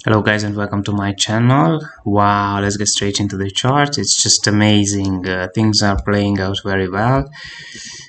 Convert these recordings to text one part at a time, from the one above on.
Hello guys and welcome to my channel. Wow, let's get straight into the chart. It's just amazing. Things are playing out very well,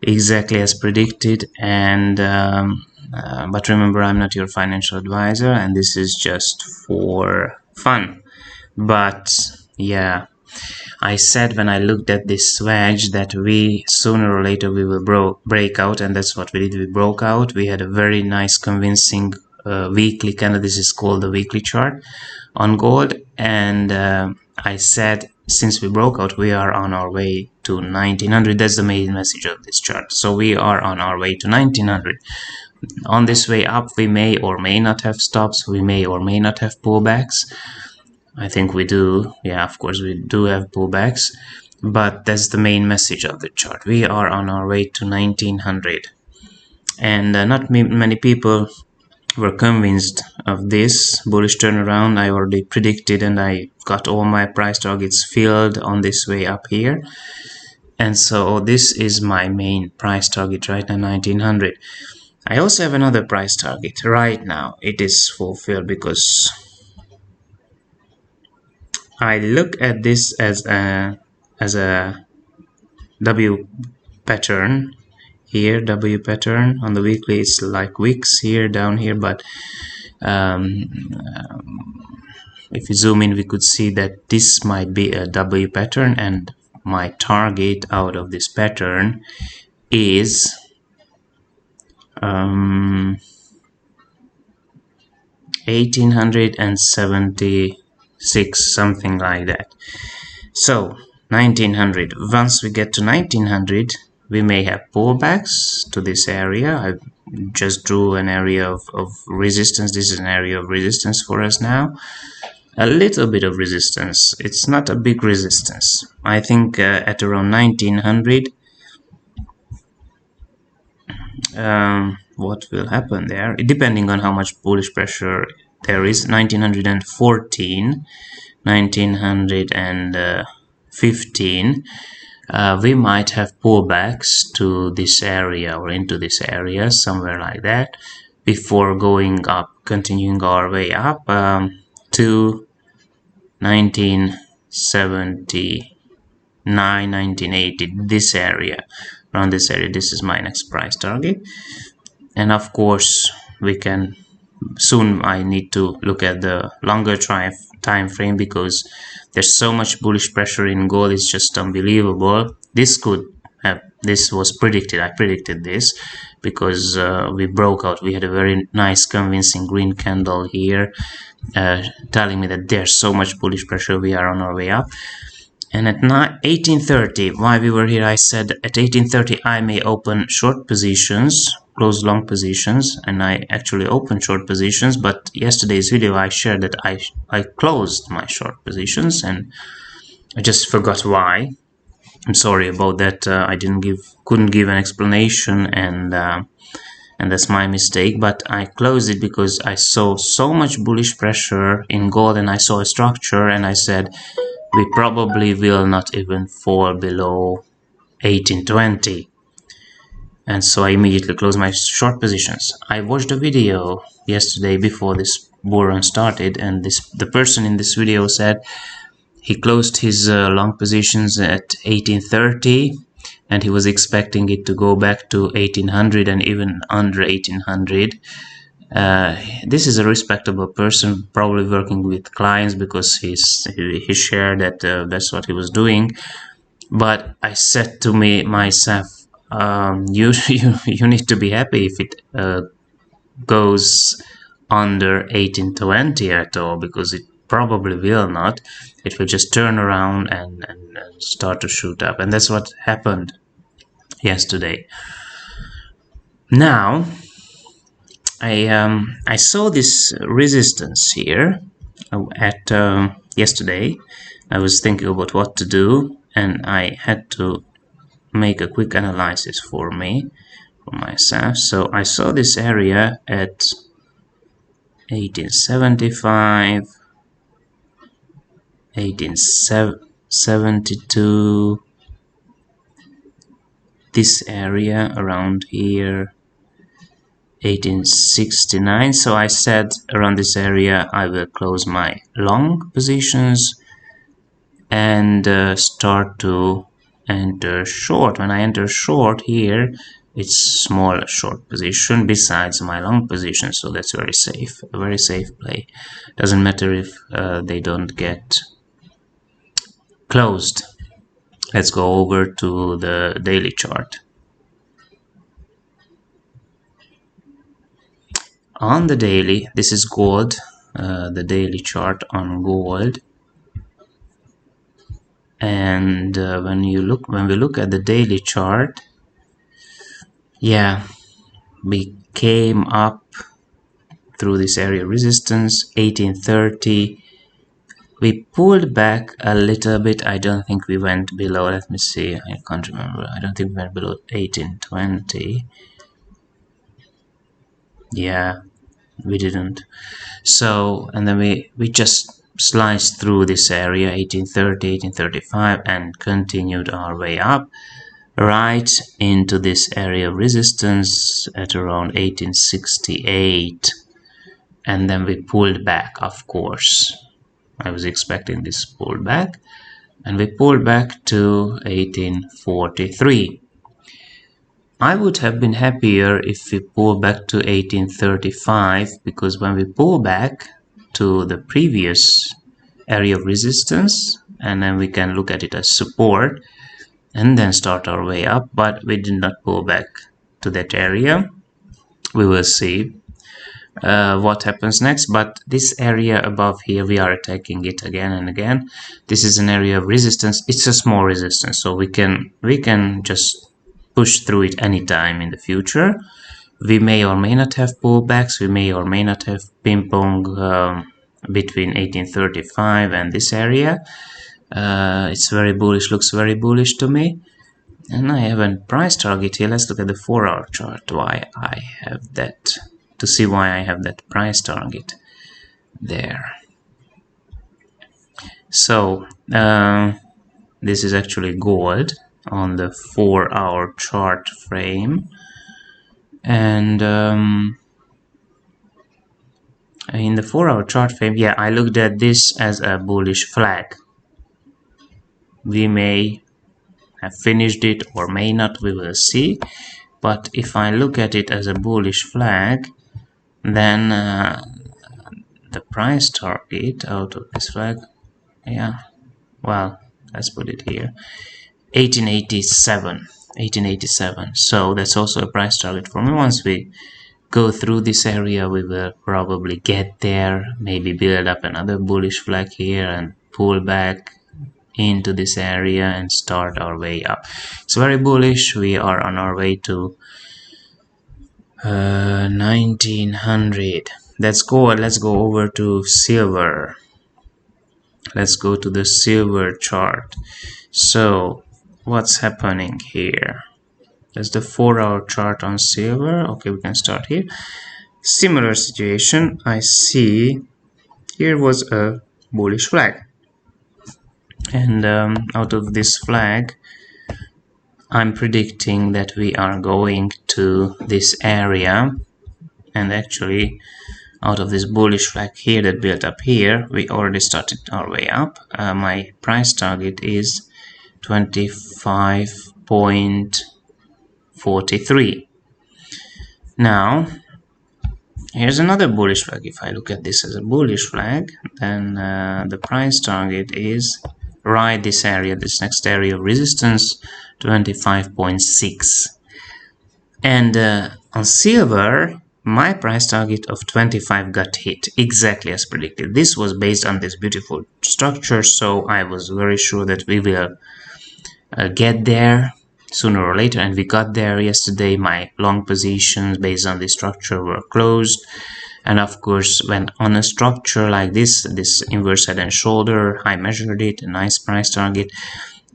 exactly as predicted. And but remember, I'm not your financial advisor and this is just for fun. But yeah, I said when I looked at this wedge that we sooner or later we will break out, and that's what we did. We broke out. We had a very nice convincing weekly candle. This is called the weekly chart on gold, and I said since we broke out we are on our way to 1900. That's the main message of this chart. So we are on our way to 1900. On this way up we may or may not have stops, we may or may not have pullbacks. I think we do. Yeah, of course we do have pullbacks, but that's the main message of the chart. We are on our way to 1900, and not many people were convinced of this bullish turnaround. I already predicted and I got all my price targets filled on this way up here, and so this is my main price target right now, 1900. I also have another price target right now. It is fulfilled because I look at this as a W pattern here. W pattern on the weekly, it's like wicks here, down here, but if you zoom in we could see that this might be a W pattern, and my target out of this pattern is 1876, something like that. So 1900. Once we get to 1900 we may have pullbacks to this area. I just drew an area of resistance. This is an area of resistance for us now. A little bit of resistance. It's not a big resistance. I think at around 1900 what will happen there, depending on how much bullish pressure there is. 1914, 1915, we might have pullbacks to this area or into this area, somewhere like that, before going up, continuing our way up to 1979, 1980, this area, around this area. This is my next price target. And of course we can soon, I need to look at the longer time frame because there's so much bullish pressure in gold. It's just unbelievable. This was predicted. I predicted this because we broke out. We had a very nice convincing green candle here telling me that there's so much bullish pressure. We are on our way up. And at 1830, while we were here, I said at 1830 I may open short positions, close long positions, and I actually opened short positions. But yesterday's video I shared that I closed my short positions, and I just forgot why. I'm sorry about that. I couldn't give an explanation, and that's my mistake. But I closed it because I saw so much bullish pressure in gold, and I saw a structure, and I said we probably will not even fall below 1820, and so I immediately closed my short positions. I watched a video yesterday before this bull run started, and the person in this video said he closed his long positions at 1830 and he was expecting it to go back to 1800 and even under 1800. This is a respectable person, probably working with clients, because he shared that that's what he was doing. But I said to myself, you need to be happy if it goes under 1820 at all, because it probably will not. It will just turn around and start to shoot up, and that's what happened yesterday. Now I saw this resistance here at yesterday. I was thinking about what to do, and I had to make a quick analysis for myself. So I saw this area at 1875, 1872, this area around here, 1869. So I said around this area I will close my long positions and start to enter short. When I enter short here, it's small short position besides my long position, so that's very safe, a very safe play. Doesn't matter if they don't get closed. Let's go over to the daily chart. On the daily, this is gold, the daily chart on gold. And when we look at the daily chart, yeah, we came up through this area of resistance 1830. We pulled back a little bit. I don't think we went below, let me see, I can't remember. I don't think we went below 1820. Yeah, we didn't. So, and then we just sliced through this area 1830, 1835 and continued our way up right into this area of resistance at around 1868, and then we pulled back. Of course, I was expecting this pullback, and we pulled back to 1843. I would have been happier if we pull back to 1835, because when we pull back to the previous area of resistance, and then we can look at it as support and then start our way up, but we did not pull back to that area. We will see what happens next, but this area above here, we are attacking it again and again. This is an area of resistance. It's a small resistance, so we can just push through it anytime in the future. We may or may not have pullbacks, we may or may not have ping pong between 1835 and this area. It's very bullish, looks very bullish to me. And I have a price target here. Let's look at the 4-hour chart, why I have that, to see why I have that price target there. So this is actually gold on the 4-hour chart frame, and in the 4-hour chart frame, yeah, I looked at this as a bullish flag. We may have finished it or may not, we will see. But if I look at it as a bullish flag, then the price target out of this flag, yeah, well, let's put it here, 1887. So that's also a price target for me. Once we go through this area, we will probably get there, maybe build up another bullish flag here and pull back into this area and start our way up. It's very bullish. We are on our way to 1900. Let's go over to silver. Let's go to the silver chart. So what's happening here? That's the 4-hour chart on silver. Okay, we can start here. Similar situation. I see here was a bullish flag, and out of this flag, I'm predicting that we are going to this area, and actually out of this bullish flag here that built up here, we already started our way up. My price target is 25.43. Now here's another bullish flag. If I look at this as a bullish flag, then the price target is right this area, this next area of resistance, 25.6. and on silver, my price target of 25 got hit exactly as predicted. This was based on this beautiful structure, so I was very sure that we will get there sooner or later, and we got there yesterday. My long positions based on this structure were closed, and of course, when on a structure like this inverse head and shoulder, I measured it, a nice price target,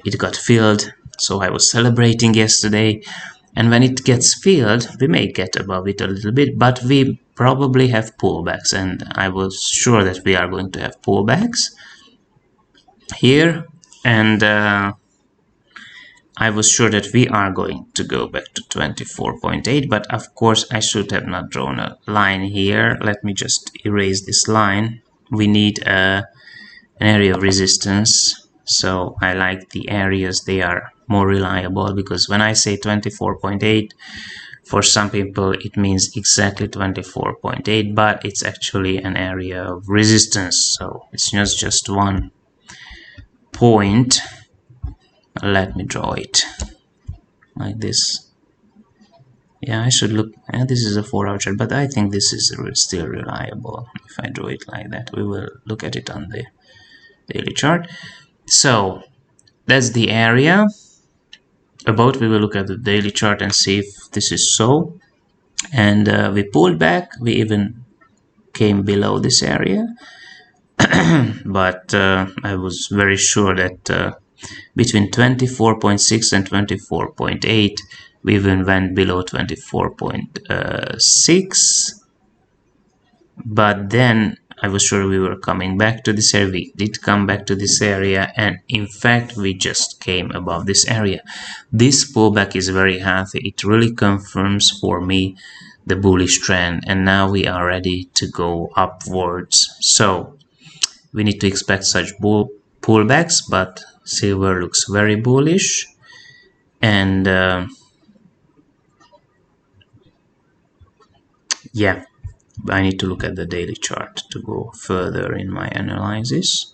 it got filled, so I was celebrating yesterday. And when it gets filled, we may get above it a little bit, but we probably have pullbacks, and I was sure that we are going to have pullbacks here. And I was sure that we are going to go back to 24.8, but of course I should have not drawn a line here. Let me just erase this line. We need an area of resistance, so I like the areas, they are more reliable, because when I say 24.8, for some people it means exactly 24.8, but it's actually an area of resistance, so it's not just one point. Let me draw it like this. Yeah, I should look, this is a 4-hour chart, but I think this is still reliable. If I draw it like that, we will look at it on the daily chart. So that's the area. About, we will look at the daily chart and see if this is so. And we pulled back, we even came below this area. But I was very sure that between 24.6 and 24.8 we even went below 24.6, but then I was sure we were coming back to this area. We did come back to this area, and in fact we just came above this area. This pullback is very healthy. It really confirms for me the bullish trend, and now we are ready to go upwards. So we need to expect such pullbacks, but silver looks very bullish. And yeah, I need to look at the daily chart to go further in my analysis.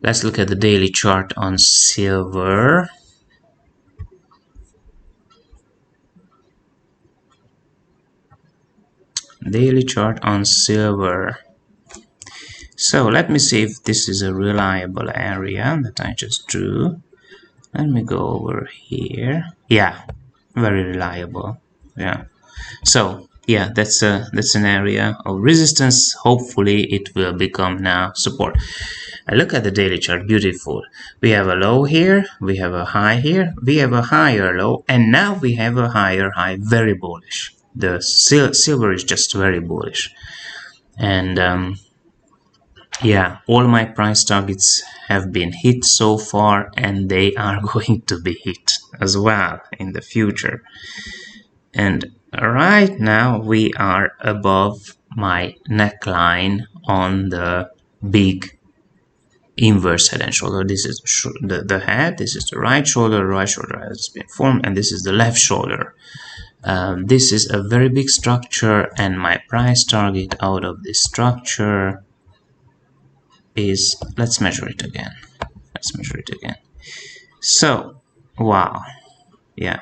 Let's look at the daily chart on silver. Daily chart on silver. So let me see if this is a reliable area that I just drew. Let me go over here. Yeah, very reliable. Yeah. So yeah, that's an area of resistance. Hopefully it will become now support. I look at the daily chart. Beautiful. We have a low here, we have a high here, we have a higher low, and now we have a higher high. Very bullish. The silver is just very bullish. And yeah, all my price targets have been hit so far, and they are going to be hit as well in the future. And right now we are above my neckline on the big inverse head and shoulder. This is the head, this is the right shoulder has been formed, and this is the left shoulder. This is a very big structure, and my price target out of this structure is, let's measure it again. So wow, yeah,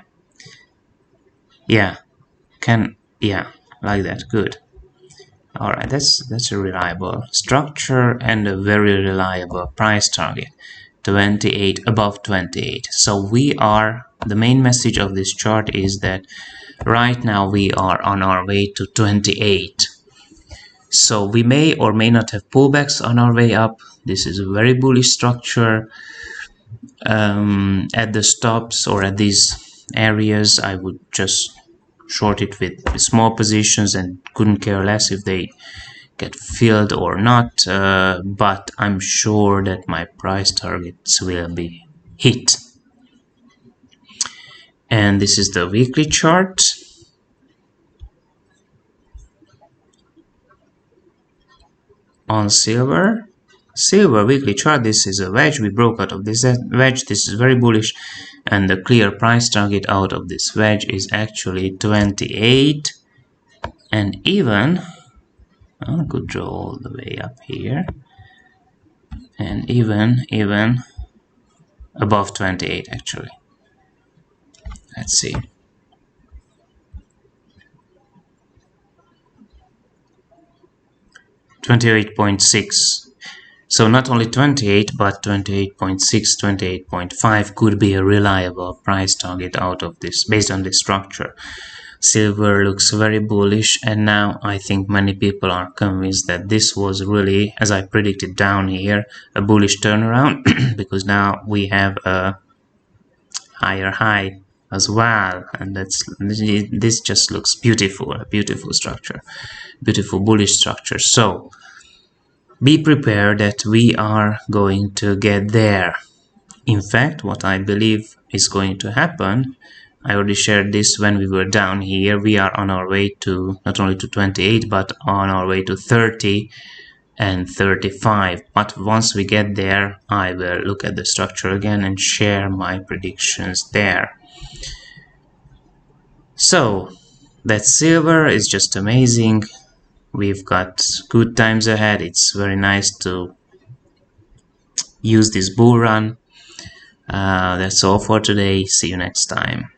like that. Good. All right, that's a reliable structure and a very reliable price target. 28, above 28. So we are, the main message of this chart is that right now we are on our way to 28. So we may or may not have pullbacks on our way up. This is a very bullish structure. At the stops or at these areas, I would just short it with small positions and couldn't care less if they get filled or not. But I'm sure that my price targets will be hit. And this is the weekly chart. On silver weekly chart, this is a wedge. We broke out of this wedge. This is very bullish, and the clear price target out of this wedge is actually 28. And even I could draw all the way up here, and even above 28 actually. Let's see. $28.6. So not only 28, but 28.6, 28.5 could be a reliable price target out of this, based on this structure. Silver looks very bullish, and now I think many people are convinced that this was really, as I predicted down here, a bullish turnaround because now we have a higher high as well, and this just looks beautiful, a beautiful structure, beautiful bullish structure. So be prepared that we are going to get there. In fact, what I believe is going to happen, I already shared this when we were down here. We are on our way to not only to 28, but on our way to 30 and 35. But once we get there, I will look at the structure again and share my predictions there. So that silver is just amazing. We've got good times ahead. It's very nice to use this bull run. That's all for today. See you next time.